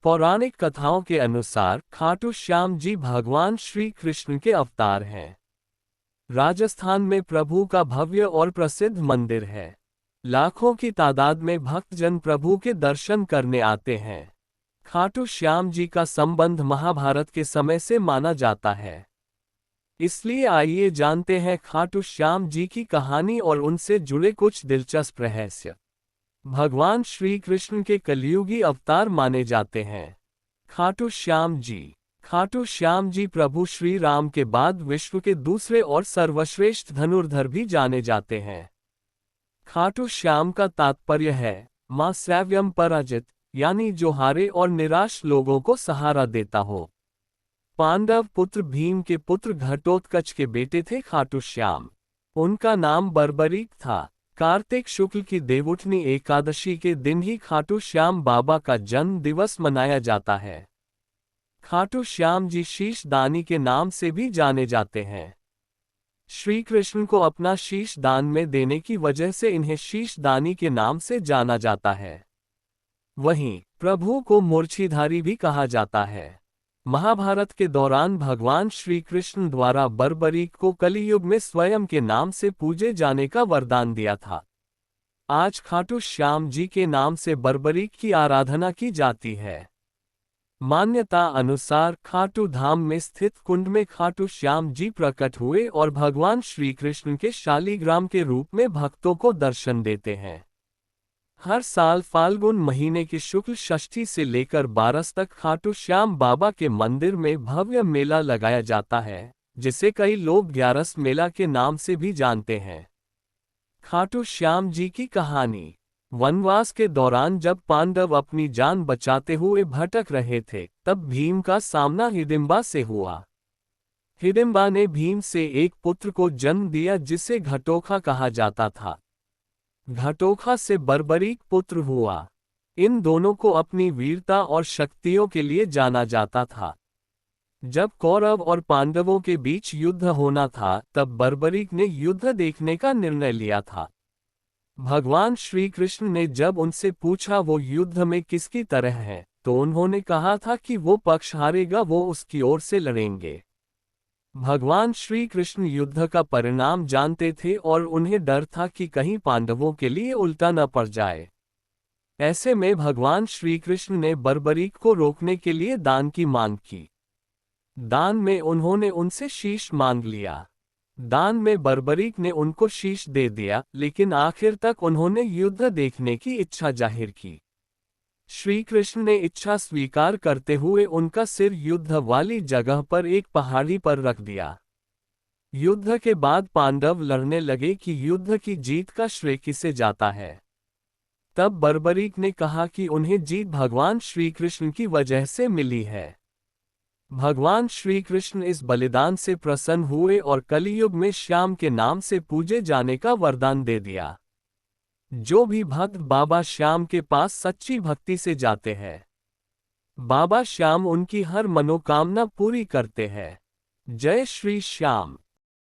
पौराणिक कथाओं के अनुसार खाटू श्याम जी भगवान श्री कृष्ण के अवतार हैं। राजस्थान में प्रभु का भव्य और प्रसिद्ध मंदिर है। लाखों की तादाद में भक्तजन प्रभु के दर्शन करने आते हैं। खाटू श्याम जी का संबंध महाभारत के समय से माना जाता है। इसलिए आइए जानते हैं खाटू श्याम जी की कहानी और उनसे जुड़े कुछ दिलचस्प रहस्य। भगवान श्री कृष्ण के कलियुगी अवतार माने जाते हैं। खाटू श्याम जी प्रभु श्री राम के बाद विश्व के दूसरे और सर्वश्रेष्ठ धनुर्धर भी जाने जाते हैं। खाटू श्याम का तात्पर्य है मां सैव्यम पराजित, यानी जो हारे और निराश लोगों को सहारा देता हो। पांडव पुत्र भीम के पुत्र घटोत्कच के बेटे थे खाटू श्याम। उनका नाम बर्बरीक था। कार्तिक शुक्ल की देवउठनी एकादशी के दिन ही खाटू श्याम बाबा का जन्म दिवस मनाया जाता है। खाटू श्याम जी शीश दानी के नाम से भी जाने जाते हैं। श्री कृष्ण को अपना शीश दान में देने की वजह से इन्हें शीश दानी के नाम से जाना जाता है। वहीं प्रभु को मूर्छिधारी भी कहा जाता है। महाभारत के दौरान भगवान श्री कृष्ण द्वारा बर्बरीक को कलियुग में स्वयं के नाम से पूजे जाने का वरदान दिया था। आज खाटू श्याम जी के नाम से बर्बरीक की आराधना की जाती है। मान्यता अनुसार खाटू धाम में स्थित कुंड में खाटू श्याम जी प्रकट हुए और भगवान श्री कृष्ण के शालीग्राम के रूप में भक्तों को दर्शन देते हैं। हर साल फाल्गुन महीने की शुक्ल षष्ठी से लेकर 12 तक खाटू श्याम बाबा के मंदिर में भव्य मेला लगाया जाता है, जिसे कई लोग ग्यारस मेला के नाम से भी जानते हैं। खाटू श्याम जी की कहानी। वनवास के दौरान जब पांडव अपनी जान बचाते हुए भटक रहे थे, तब भीम का सामना हिडिंबा से हुआ। हिडिंबा ने भीम से एक पुत्र को जन्म दिया जिसे घटोत्कच कहा जाता था। घटोत्कच से बर्बरीक पुत्र हुआ। इन दोनों को अपनी वीरता और शक्तियों के लिए जाना जाता था। जब कौरव और पांडवों के बीच युद्ध होना था, तब बर्बरीक ने युद्ध देखने का निर्णय लिया था। भगवान श्री कृष्ण ने जब उनसे पूछा वो युद्ध में किसकी तरह है, तो उन्होंने कहा था कि वो पक्ष हारेगा वो उसकी ओर से लड़ेंगे। भगवान श्री कृष्ण युद्ध का परिणाम जानते थे और उन्हें डर था कि कहीं पांडवों के लिए उल्टा न पड़ जाए। ऐसे में भगवान श्री कृष्ण ने बर्बरीक को रोकने के लिए दान की मांग की। दान में उन्होंने उनसे शीश मांग लिया। दान में बर्बरीक ने उनको शीश दे दिया, लेकिन आखिर तक उन्होंने युद्ध देखने की इच्छा जाहिर की। श्री कृष्ण ने इच्छा स्वीकार करते हुए उनका सिर युद्ध वाली जगह पर एक पहाड़ी पर रख दिया। युद्ध के बाद पांडव लड़ने लगे कि युद्ध की जीत का श्रेय किसे जाता है। तब बर्बरीक ने कहा कि उन्हें जीत भगवान श्री कृष्ण की वजह से मिली है। भगवान श्री कृष्ण इस बलिदान से प्रसन्न हुए और कलियुग में श्याम के नाम से पूजे जाने का वरदान दे दिया। जो भी भक्त बाबा श्याम के पास सच्ची भक्ति से जाते हैं, बाबा श्याम उनकी हर मनोकामना पूरी करते हैं। जय श्री श्याम।